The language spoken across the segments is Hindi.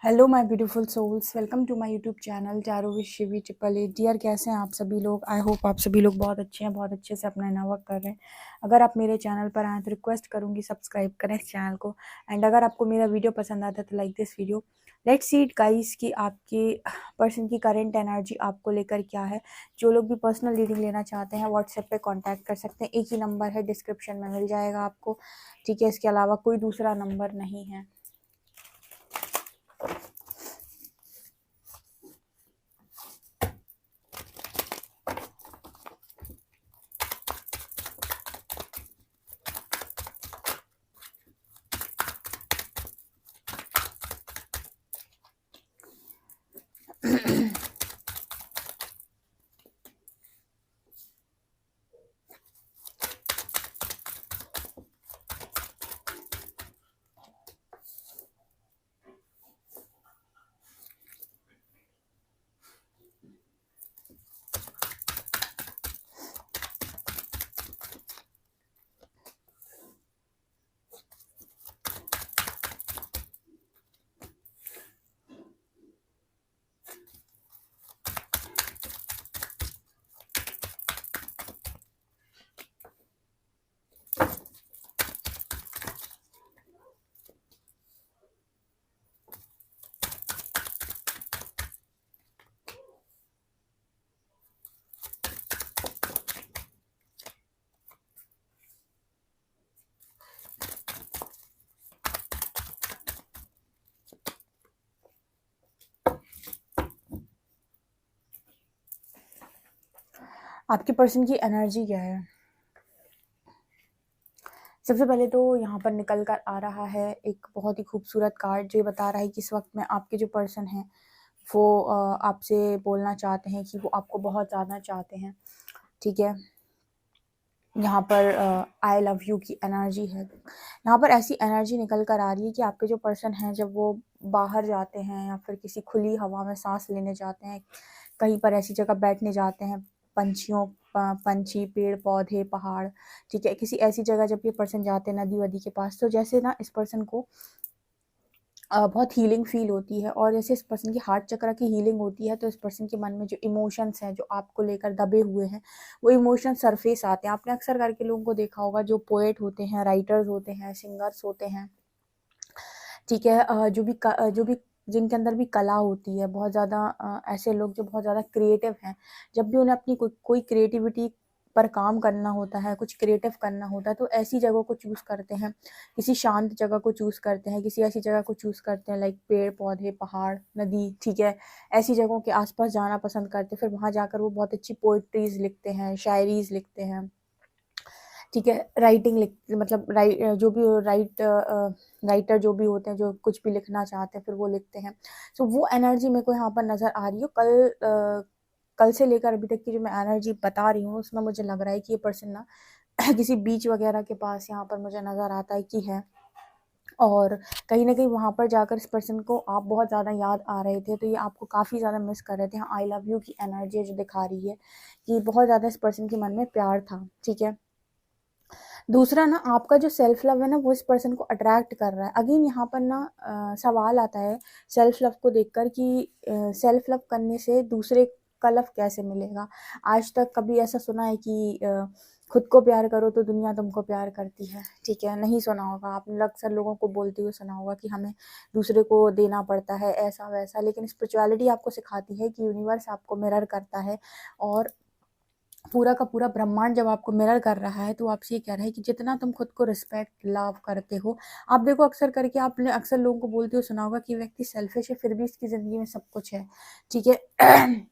Hello my beautiful souls, welcome to my YouTube channel tarot with Shivi triple eight. Dear, कैसे हैं आप सभी लोग? आई होप आप सभी लोग बहुत अच्छे हैं, बहुत अच्छे से अपना वर्क कर रहे हैं। अगर आप मेरे चैनल पर आए तो रिक्वेस्ट करूंगी सब्सक्राइब करें इस चैनल को। एंड अगर आपको मेरा वीडियो पसंद आता है तो like this video. Let's see it guys कि आपके पर्सन की करंट एनर्जी आपको लेकर क्या है। जो लोग भी पर्सनल रीडिंग लेना चाहते हैं व्हाट्सएप पे कांटेक्ट कर सकते हैं। एक ही नंबर है, डिस्क्रिप्शन में मिल जाएगा आपको। ठीक है, इसके अलावा कोई दूसरा नंबर नहीं है। आपके पर्सन की एनर्जी क्या है? सबसे पहले तो यहाँ पर निकल कर आ रहा है एक बहुत ही खूबसूरत कार्ड जो ये बता रहा है कि इस वक्त में आपके जो पर्सन हैं वो आपसे बोलना चाहते हैं कि वो आपको बहुत ज़्यादा चाहते हैं। ठीक है, यहाँ पर आई लव यू की एनर्जी है। यहाँ पर ऐसी एनर्जी निकल कर आ रही है कि आपके जो पर्सन हैं जब वो बाहर जाते हैं या फिर किसी खुली हवा में सांस लेने जाते हैं, कहीं पर ऐसी जगह बैठने जाते हैं, पंछी, पेड़ पौधे, पहाड़, ठीक है, किसी ऐसी जगह जब ये पर्सन जाते हैं नदी वदी के पास, तो जैसे ना इस पर्सन को बहुत हीलिंग फील होती है। और जैसे इस पर्सन की हार्ट चक्र की हीलिंग होती है तो इस पर्सन के मन में जो इमोशंस हैं जो आपको लेकर दबे हुए हैं वो इमोशन सरफेस आते हैं। आपने अक्सर करके लोगों को देखा होगा जो पोएट होते हैं, राइटर्स होते हैं, सिंगर्स होते हैं, ठीक है, जो भी जिनके अंदर भी कला होती है, बहुत ज़्यादा ऐसे लोग जो बहुत ज़्यादा क्रिएटिव हैं, जब भी उन्हें अपनी कोई क्रिएटिविटी पर काम करना होता है, कुछ क्रिएटिव करना होता है, तो ऐसी जगहों को चूज़ करते हैं, किसी शांत जगह को चूज़ करते हैं, किसी ऐसी जगह को चूज़ करते हैं लाइक पेड़ पौधे, पहाड़, नदी, ठीक है, ऐसी जगहों के आसपास जाना पसंद करते हैं। फिर वहाँ जाकर वो बहुत अच्छी पोइट्रीज लिखते हैं, शायरीज लिखते हैं, ठीक है, राइटिंग लिख मतलब जो भी राइटर जो भी होते हैं, जो कुछ भी लिखना चाहते हैं फिर वो लिखते हैं। तो वो एनर्जी मेरे को यहाँ पर नज़र आ रही है। कल से लेकर अभी तक की जो मैं एनर्जी बता रही हूँ उसमें मुझे लग रहा है कि ये पर्सन ना किसी बीच वगैरह के पास यहाँ पर मुझे नज़र आता है कि है। और कहीं ना कहीं वहाँ पर जाकर इस पर्सन को आप बहुत ज़्यादा याद आ रहे थे, तो ये आपको काफ़ी ज़्यादा मिस कर रहे थे। आई लव यू की एनर्जी जो दिखा रही है कि बहुत ज़्यादा इस पर्सन के मन में प्यार था। ठीक है, दूसरा ना आपका जो सेल्फ लव है ना वो इस पर्सन को अट्रैक्ट कर रहा है। अगेन यहाँ पर ना सवाल आता है सेल्फ लव को देखकर कि सेल्फ लव करने से दूसरे का लव कैसे मिलेगा। आज तक कभी ऐसा सुना है कि खुद को प्यार करो तो दुनिया तुमको प्यार करती है? ठीक है, नहीं सुना होगा आपने। अक्सर लोगों को बोलते हुए सुना होगा कि हमें दूसरे को देना पड़ता है ऐसा वैसा, लेकिन स्पिरिचुअलिटी आपको सिखाती है कि यूनिवर्स आपको मिरर करता है। और पूरा का पूरा ब्रह्मांड जब आपको मिरर कर रहा है तो आपसे ये कह रहा है कि जितना तुम खुद को रिस्पेक्ट लव करते हो, आप देखो अक्सर करके आपने अक्सर लोगों को बोलते हुए सुना होगा कि व्यक्ति सेल्फिश है फिर भी इसकी ज़िंदगी में सब कुछ है। ठीक है,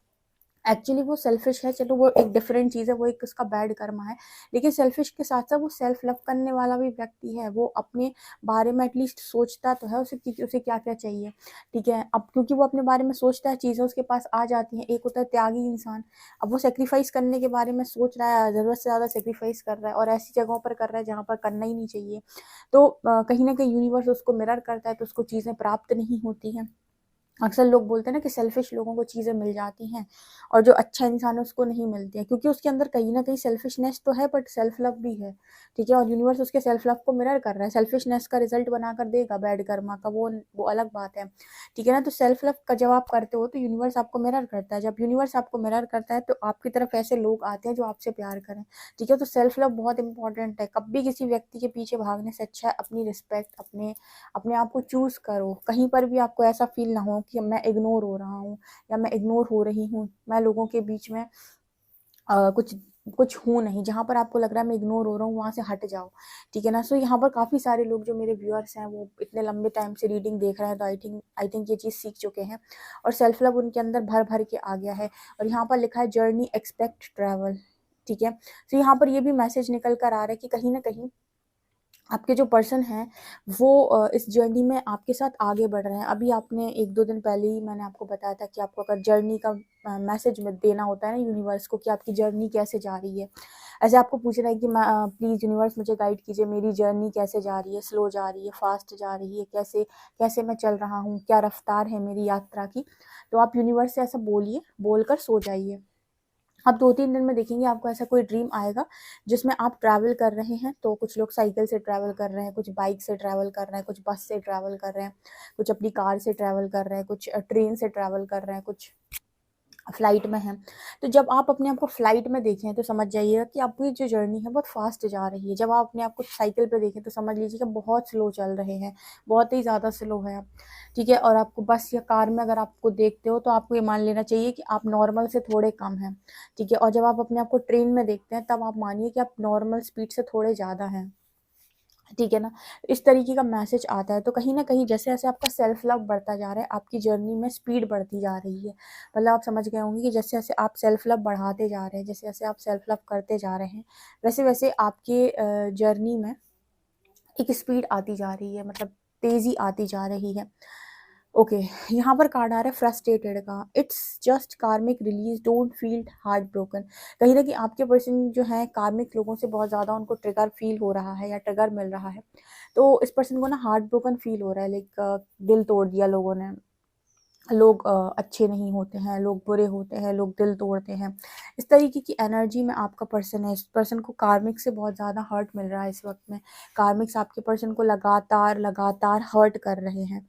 एक्चुअली वो सेल्फिश है, चलो वो एक डिफरेंट चीज़ है, वो एक उसका बैड कर्मा है, लेकिन सेल्फिश के साथ साथ वो सेल्फ लव करने वाला भी व्यक्ति है। वो अपने बारे में एटलीस्ट सोचता तो है उसे कि उसे क्या क्या चाहिए। ठीक है, अब क्योंकि वो अपने बारे में सोचता है चीज़ें उसके पास आ जाती हैं। एक होता है त्यागी इंसान, अब वो सेक्रीफाइस करने के बारे में सोच रहा है, ज़रूरत से ज़्यादा सेक्रीफाइस कर रहा है और ऐसी जगहों पर कर रहा है जहाँ पर करना ही नहीं चाहिए। तो कहीं ना कहीं यूनिवर्स उसको मिरर करता है तो उसको चीज़ें प्राप्त नहीं होती हैं। अक्सर लोग बोलते हैं ना कि सेल्फिश लोगों को चीज़ें मिल जाती हैं और जो अच्छा इंसान है उसको नहीं मिलती है, क्योंकि उसके अंदर कहीं न कहीं सेल्फिशनेस तो है बट सेल्फ लव भी है, ठीक है? और यूनिवर्स उसके सेल्फ लव को मिरर कर रहा है, सेल्फिशनेस का रिज़ल्ट बनाकर देगा बैड कर्मा का, वो अलग बात है, ठीक है ना? तो सेल्फ लव का जब आप करते हो तो यूनिवर्स आपको मिरर करता है, जब यूनिवर्स आपको मिरर करता है तो आपकी तरफ ऐसे लोग आते हैं जो आपसे प्यार करें, ठीक है? तो सेल्फ लव बहुत इंपॉर्टेंट है, कभी किसी व्यक्ति के पीछे भागने से अच्छा है अपनी रिस्पेक्ट, अपने आप को चूज़ करो। कहीं पर भी आपको ऐसा फ़ील ना हो कि मैं इग्नोर हो रहा हूँ या मैं इग्नोर हो रही हूँ, मैं लोगों के बीच में कुछ कुछ हूँ नहीं, जहाँ पर आपको लग रहा है मैं इग्नोर हो रहा हूँ, वहाँ से हट जाओ, ठीक है ना? सो यहाँ पर काफ़ी सारे लोग जो मेरे व्यूअर्स हैं, वो इतने लंबे टाइम से रीडिंग देख रहे हैं, तो आई थिंक ये चीज़ सीख चुके हैं और सेल्फ लव उनके अंदर भर-भर के आ गया है और यहाँ पर लिखा है जर्नी एक्सपेक्ट ट्रैवल, ठीक है? तो यहाँ पर ये भी मैसेज निकल कर आ रहा है कि कहीं न कहीं आपके जो पर्सन हैं वो इस जर्नी में आपके साथ आगे बढ़ रहे हैं। अभी आपने 1-2 दिन पहले ही मैंने आपको बताया था कि आपको अगर जर्नी का मैसेज में देना होता है ना यूनिवर्स को कि आपकी जर्नी कैसे जा रही है। ऐसे आपको पूछना है कि प्लीज़ यूनिवर्स मुझे गाइड कीजिए, मेरी जर्नी कैसे जा रही है, स्लो जा रही है, फ़ास्ट जा रही है, कैसे कैसे मैं चल रहा हूँ, क्या रफ़्तार है मेरी यात्रा की। तो आप यूनिवर्स से ऐसा बोलिए, बोलकर सो जाइए। आप 2-3 दिन में देखेंगे आपको ऐसा कोई ड्रीम आएगा जिसमें आप ट्रैवल कर रहे हैं, तो कुछ लोग साइकिल से ट्रैवल कर रहे हैं, कुछ बाइक से ट्रैवल कर रहे हैं, कुछ बस से ट्रैवल कर रहे हैं, कुछ अपनी कार से ट्रैवल कर रहे हैं, कुछ ट्रेन से ट्रैवल कर रहे हैं, कुछ फ्लाइट में हैं। तो जब आप अपने आप को फ्लाइट में देखें तो समझ जाइएगा कि आपकी जो जर्नी है बहुत फ़ास्ट जा रही है। जब आप अपने आप को साइकिल पे देखें तो समझ लीजिए कि बहुत स्लो चल रहे हैं, बहुत ही ज़्यादा स्लो है आप, ठीक है? और आपको बस या कार में अगर आपको देखते हो तो आपको ये मान लेना चाहिए कि आप नॉर्मल से थोड़े कम हैं, ठीक है? और जब आप अपने आप को ट्रेन में देखते हैं तब आप मानिए कि आप नॉर्मल स्पीड से थोड़े ज़्यादा हैं। ठीक है ना? इस तरीके का मैसेज आता है, तो कहीं न कहीं जैसे-जैसे आपका सेल्फ लव बढ़ता जा रहा है, आपकी जर्नी में स्पीड बढ़ती जा रही है। मतलब आप समझ गए होंगे कि जैसे-जैसे आप सेल्फ लव बढ़ाते जा रहे हैं, जैसे-जैसे आप सेल्फ लव करते जा रहे हैं, वैसे-वैसे आपके जर्नी में एक स्पीड आती जा रही है, मतलब तेज़ी आती जा रही है। ओके, यहाँ पर कार्ड आ रहा है फ्रस्ट्रेटेड का। इट्स जस्ट कार्मिक release, don't feel heart broken. कहीं ना कहीं आपके पर्सन जो है कार्मिक लोगों से बहुत ज़्यादा उनको ट्रिगर फील हो रहा है या ट्रिगर मिल रहा है, तो इस पर्सन को ना हार्ट ब्रोकन फील हो रहा है, लाइक दिल तोड़ दिया लोगों ने। लोग अच्छे नहीं होते हैं, लोग बुरे होते हैं, लोग दिल तोड़ते हैं, इस तरीके की एनर्जी में आपका पर्सन है। इस पर्सन को कार्मिक से बहुत ज़्यादा हर्ट मिल रहा है इस वक्त में। कार्मिक्स आपके पर्सन को लगातार लगातार हर्ट कर रहे हैं।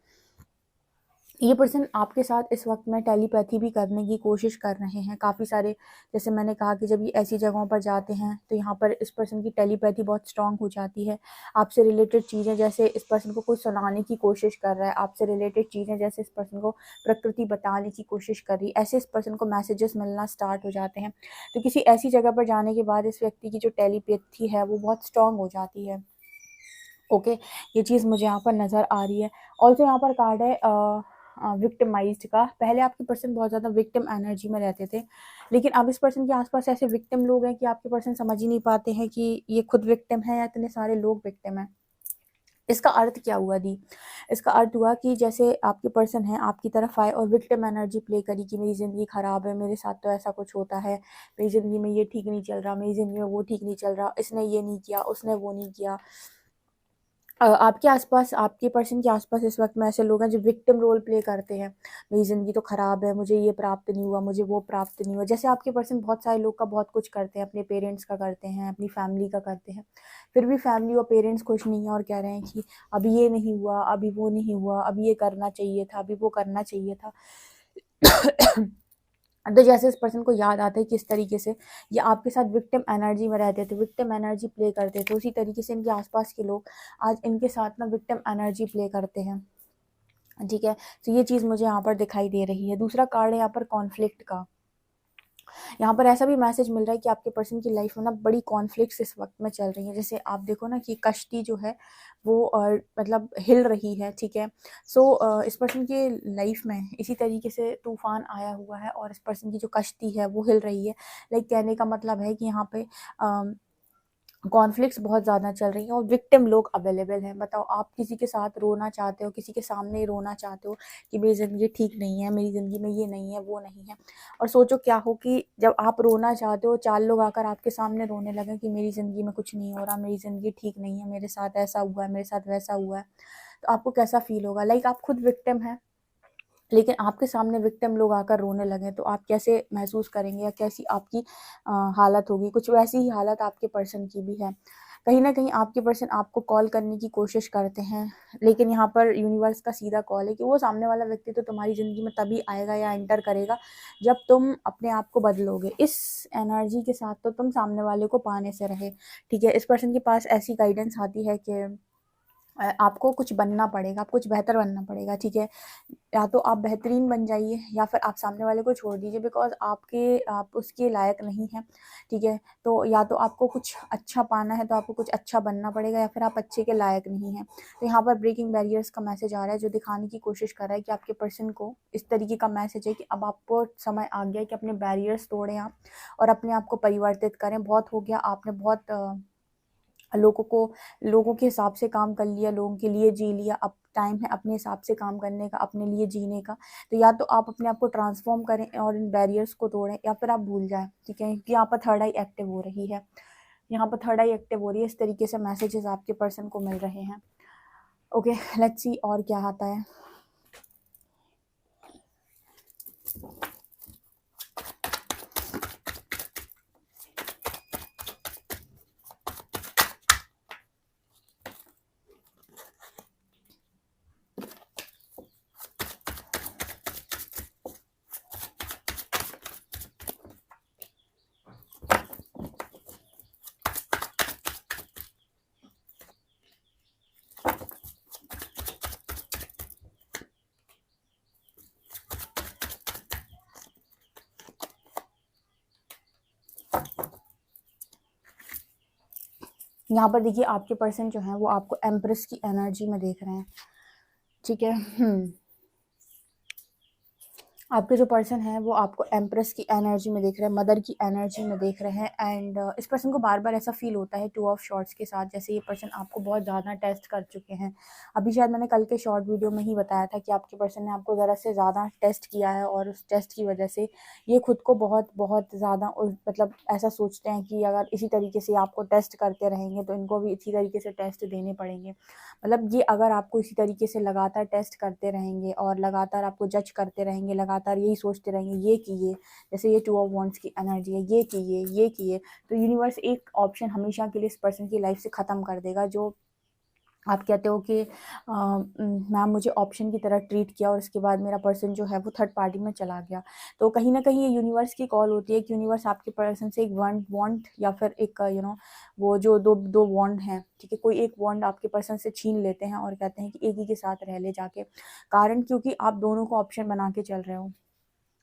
ये पर्सन आपके साथ इस वक्त में टेलीपैथी भी करने की कोशिश कर रहे हैं। काफ़ी सारे, जैसे मैंने कहा कि जब ये ऐसी जगहों पर जाते हैं तो यहाँ पर इस पर्सन की टेलीपैथी बहुत स्ट्रांग हो जाती है। आपसे रिलेटेड चीज़ें जैसे इस पर्सन को कोई सुनाने की कोशिश कर रहा है, आपसे रिलेटेड चीज़ें जैसे इस पर्सन को प्रकृति बताने की कोशिश कर रही है, ऐसे इस पर्सन को मैसेजेस मिलना स्टार्ट हो जाते हैं। तो किसी ऐसी जगह पर जाने के बाद इस व्यक्ति की जो टेलीपैथी है वो बहुत स्ट्रांग हो जाती है। ओके, ये चीज़ मुझे यहाँ पर नज़र आ रही है। ऑल्सो यहाँ पर कार्ड है विक्टिमाइज्ड का। पहले आपके पर्सन बहुत ज़्यादा विक्टिम एनर्जी में रहते थे, लेकिन अब इस पर्सन के आसपास ऐसे विक्टिम लोग हैं कि आपके पर्सन समझ ही नहीं पाते हैं कि ये खुद विक्टिम है या इतने सारे लोग विक्टिम हैं। इसका अर्थ क्या हुआ दी? इसका अर्थ हुआ कि जैसे आपके पर्सन है आपकी तरफ आए और विक्टिम एनर्जी प्ले करी कि मेरी ज़िंदगी ख़राब है, मेरे साथ तो ऐसा कुछ होता है, मेरी ज़िंदगी में ये ठीक नहीं चल रहा, मेरी ज़िंदगी में वो ठीक नहीं चल रहा, इसने ये नहीं किया, उसने वो नहीं किया। आपके आसपास, आपके पर्सन के आसपास इस वक्त में ऐसे लोग हैं जो विक्टिम रोल प्ले करते हैं। मेरी ज़िंदगी तो ख़राब है, मुझे ये प्राप्त नहीं हुआ, मुझे वो प्राप्त नहीं हुआ। जैसे आपके पर्सन बहुत सारे लोग का बहुत कुछ करते हैं, अपने पेरेंट्स का करते हैं, अपनी फैमिली का करते हैं, फिर भी फैमिली और पेरेंट्स खुश नहीं है और कह रहे हैं कि अभी ये नहीं हुआ, अभी वो नहीं हुआ, अभी ये करना चाहिए था, अभी वो करना चाहिए था। तो जैसे इस पर्सन को याद आता है कि इस तरीके से ये आपके साथ विक्टिम एनर्जी में रहते थे, विक्टिम एनर्जी प्ले करते थे, उसी तरीके से इनके आसपास के लोग आज इनके साथ ना विक्टिम एनर्जी प्ले करते हैं। ठीक है, तो ये चीज़ मुझे यहाँ पर दिखाई दे रही है। दूसरा कार्ड है यहाँ पर कॉन्फ्लिक्ट का। यहाँ पर ऐसा भी मैसेज मिल रहा है कि आपके पर्सन की लाइफ में ना बड़ी कॉन्फ्लिक्ट्स इस वक्त में चल रही हैं। जैसे आप देखो ना कि कश्ती जो है वो मतलब हिल रही है, ठीक है? सो इस पर्सन के लाइफ में इसी तरीके से तूफान आया हुआ है और इस पर्सन की जो कश्ती है वो हिल रही है। लाइक कहने का मतलब है कि यहाँ पे कॉन्फ्लिक्ट्स बहुत ज़्यादा चल रही हैं और विक्टिम लोग अवेलेबल हैं। बताओ, आप किसी के साथ रोना चाहते हो, किसी के सामने ही रोना चाहते हो कि मेरी ज़िंदगी ठीक नहीं है, मेरी ज़िंदगी में ये नहीं है, वो नहीं है, और सोचो क्या हो कि जब आप रोना चाहते हो 4 लोग आकर आपके सामने रोने लगें कि मेरी ज़िंदगी में कुछ नहीं हो रहा, मेरी ज़िंदगी ठीक नहीं है, मेरे साथ ऐसा हुआ है, मेरे साथ वैसा हुआ है, तो आपको कैसा फ़ील होगा? लाइक आप खुद विक्टिम हैं, लेकिन आपके सामने विक्टिम लोग आकर रोने लगें तो आप कैसे महसूस करेंगे या कैसी आपकी हालत होगी? कुछ वैसी ही हालत आपके पर्सन की भी है। कहीं न कहीं आपके पर्सन आपको कॉल करने की कोशिश करते हैं, लेकिन यहाँ पर यूनिवर्स का सीधा कॉल है कि वो सामने वाला व्यक्ति तो तुम्हारी ज़िंदगी में तभी आएगा या एंटर करेगा जब तुम अपने आप को बदलोगे। इस एनर्जी के साथ तो तुम सामने वाले को पाने से रहे, ठीक है? इस पर्सन के पास ऐसी गाइडेंस आती है कि आपको कुछ बनना पड़ेगा, आप कुछ बेहतर बनना पड़ेगा, ठीक है? या तो आप बेहतरीन बन जाइए या फिर आप सामने वाले को छोड़ दीजिए, बिकॉज़ आप उसके लायक नहीं हैं, ठीक है? तो या तो आपको कुछ अच्छा पाना है तो आपको कुछ अच्छा बनना पड़ेगा या फिर आप अच्छे के लायक नहीं हैं। तो यहाँ पर ब्रेकिंग बैरियर्स का मैसेज आ रहा है जो दिखाने की कोशिश कर रहा है कि आपके पर्सन को इस तरीके का मैसेज है कि अब आपको समय आ गया है कि अपने बैरियर्स तोड़ें आप और अपने आप को परिवर्तित करें। बहुत हो गया, आपने बहुत लोगों के हिसाब से काम कर लिया, लोगों के लिए जी लिया, अब टाइम है अपने हिसाब से काम करने का, अपने लिए जीने का। तो या तो आप अपने आप को ट्रांसफ़ॉर्म करें और इन बैरियर्स को तोड़ें या फिर आप भूल जाएँ, ठीक है? क्योंकि यहाँ पर थर्ड आई एक्टिव हो रही है। यहाँ पर थर्ड आई एक्टिव हो रही है, इस तरीके से मैसेजेस आपके पर्सन को मिल रहे हैं। ओके, लेट्स सी और क्या आता है। यहाँ पर देखिए आपके पर्सन जो हैं वो आपको एम्प्रेस की एनर्जी में देख रहे हैं, ठीक है? आपके जो पर्सन है वो आपको एम्प्रेस की एनर्जी में देख रहे हैं, मदर की एनर्जी में देख रहे हैं एंड इस पर्सन को बार बार ऐसा फील होता है टू ऑफ शॉर्ट्स के साथ, जैसे ये पर्सन आपको बहुत ज़्यादा टेस्ट कर चुके हैं। अभी शायद मैंने कल के शॉर्ट वीडियो में ही बताया था कि आपके पर्सन ने आपको ज़रा से ज़्यादा टेस्ट किया है और उस टेस्ट की वजह से ये खुद को बहुत बहुत ज़्यादा मतलब ऐसा सोचते हैं कि अगर इसी तरीके से आपको टेस्ट करते रहेंगे तो इनको भी इसी तरीके से टेस्ट देने पड़ेंगे। मतलब ये अगर आपको इसी तरीके से लगातार टेस्ट करते रहेंगे और लगातार आपको जज करते रहेंगे, लगातार यही सोचते रहेंगे ये कीजिए, जैसे ये टू ऑफ वांड्स की एनर्जी है, ये कीजिए, ये कीजिए, तो यूनिवर्स एक ऑप्शन हमेशा के लिए इस पर्सन की लाइफ से ख़त्म कर देगा जो आप कहते हो कि मैम मुझे ऑप्शन की तरह ट्रीट किया और उसके बाद मेरा पर्सन जो है वो थर्ड पार्टी में चला गया। तो कहीं न कहीं ये यूनिवर्स की कॉल होती है कि यूनिवर्स आपके पर्सन से एक वांट या फिर एक वो जो दो वांट हैं, ठीक है? कोई एक वांट आपके पर्सन से छीन लेते हैं और कहते हैं कि एक ही के साथ रह ले जाके। कारण क्योंकि आप दोनों को ऑप्शन बना के चल रहे हो।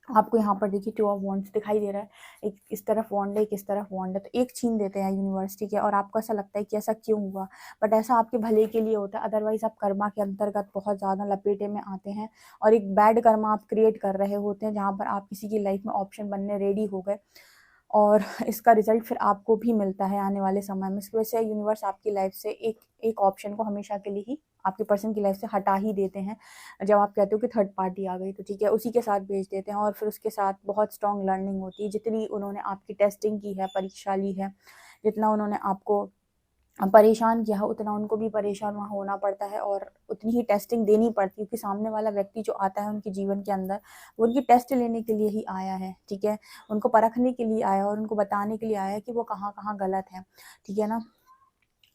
आपको यहाँ पर देखिए टू ऑफ वांड्स दिखाई दे रहा है, एक इस तरफ वांड है, एक इस तरफ वांड है, तो एक छीन देते हैं यूनिवर्स, ठीक है? और आपको ऐसा लगता है कि ऐसा क्यों हुआ? बट ऐसा आपके भले के लिए होता है, अदरवाइज़ आप कर्मा के अंतर्गत बहुत ज़्यादा लपेटे में आते हैं और एक बैड कर्मा आप क्रिएट कर रहे होते हैं, जहाँ पर आप किसी की लाइफ में ऑप्शन बनने रेडी हो गए और इसका रिजल्ट फिर आपको भी मिलता है आने वाले समय में। इसकी वजह से यूनिवर्स आपकी लाइफ से एक एक ऑप्शन को हमेशा के लिए ही आपके पर्सन की लाइफ से हटा ही देते हैं। जब आप कहते हो कि थर्ड पार्टी आ गई तो ठीक है, उसी के साथ भेज देते हैं और फिर उसके साथ बहुत स्ट्रॉन्ग लर्निंग होती है। जितनी उन्होंने आपकी टेस्टिंग की है, परीक्षा ली है, जितना उन्होंने आपको परेशान किया है, उतना उनको भी परेशान वहाँ होना पड़ता है और उतनी ही टेस्टिंग देनी पड़ती है, क्योंकि सामने वाला व्यक्ति जो आता है उनके जीवन के अंदर, वो उनकी टेस्ट लेने के लिए ही आया है, ठीक है? उनको परखने के लिए आया है और उनको बताने के लिए आया है कि वो कहाँ-कहाँ गलत हैं, ठीक है ना?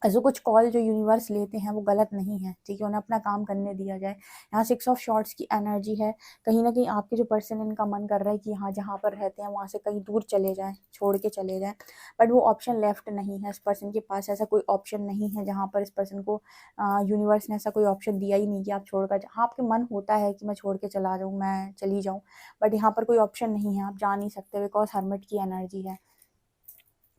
जो कुछ कॉल जो यूनिवर्स लेते हैं वो गलत नहीं है, ठीक है? उन्हें अपना काम करने दिया जाए। यहाँ 6 ऑफ शॉर्ट्स की एनर्जी है, कहीं न कहीं आपके जो पर्सन इनका मन कर रहा है कि हाँ, जहाँ पर रहते हैं वहाँ से कहीं दूर चले जाएँ, छोड़ के चले जाएँ, बट वो ऑप्शन लेफ्ट नहीं है इस पर्सन के पास। ऐसा कोई ऑप्शन नहीं है जहाँ पर इस पर्सन को यूनिवर्स ने ऐसा कोई ऑप्शन दिया ही नहीं कि आप छोड़कर हाँ, आपके मन होता है कि मैं छोड़ के चला जाऊँ, मैं चली जाऊँ, बट यहाँ पर कोई ऑप्शन नहीं है, आप जा नहीं सकते, बिकॉज़ हर्मिट की एनर्जी है।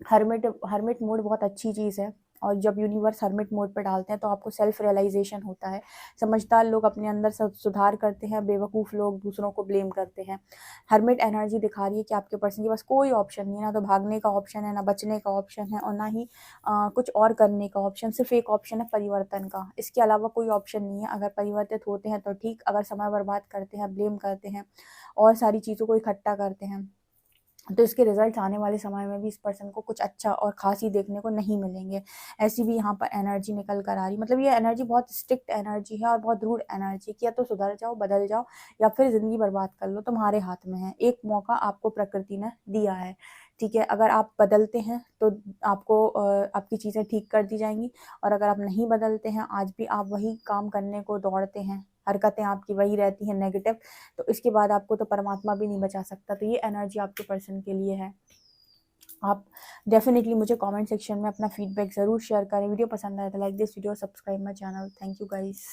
हर्मिट हर्मिट मोड बहुत अच्छी चीज़ है और जब यूनिवर्स हर्मिट मोड पे डालते हैं तो आपको सेल्फ रियलाइजेशन होता है। समझदार लोग अपने अंदर सुधार करते हैं, बेवकूफ़ लोग दूसरों को ब्लेम करते हैं। हर्मिट एनर्जी दिखा रही है कि आपके पर्सन के पास कोई ऑप्शन नहीं है, ना तो भागने का ऑप्शन है, ना बचने का ऑप्शन है और ना ही कुछ और करने का ऑप्शन, सिर्फ एक ऑप्शन है परिवर्तन का। इसके अलावा कोई ऑप्शन नहीं है। अगर परिवर्तित होते हैं तो ठीक, अगर समय बर्बाद करते हैं, ब्लेम करते हैं और सारी चीज़ों को इकट्ठा करते हैं तो इसके रिजल्ट आने वाले समय में भी इस पर्सन को कुछ अच्छा और खास ही देखने को नहीं मिलेंगे। ऐसी भी यहाँ पर एनर्जी निकल कर आ रही, मतलब ये एनर्जी बहुत स्ट्रिक्ट एनर्जी है और बहुत रूड एनर्जी कि या तो सुधर जाओ, बदल जाओ, या फिर ज़िंदगी बर्बाद कर लो, तुम्हारे हाथ में है। एक मौका आपको प्रकृति ने दिया है, ठीक है? अगर आप बदलते हैं तो आपको आपकी चीज़ें ठीक कर दी जाएंगी, और अगर आप नहीं बदलते हैं, आज भी आप वही काम करने को दौड़ते हैं, हरकतें आपकी वही रहती हैं नेगेटिव, तो इसके बाद आपको तो परमात्मा भी नहीं बचा सकता। तो ये एनर्जी आपके पर्सन के लिए है। आप डेफिनेटली मुझे कमेंट सेक्शन में अपना फीडबैक ज़रूर शेयर करें। वीडियो पसंद आए तो like this video, subscribe my channel. Thank you guys.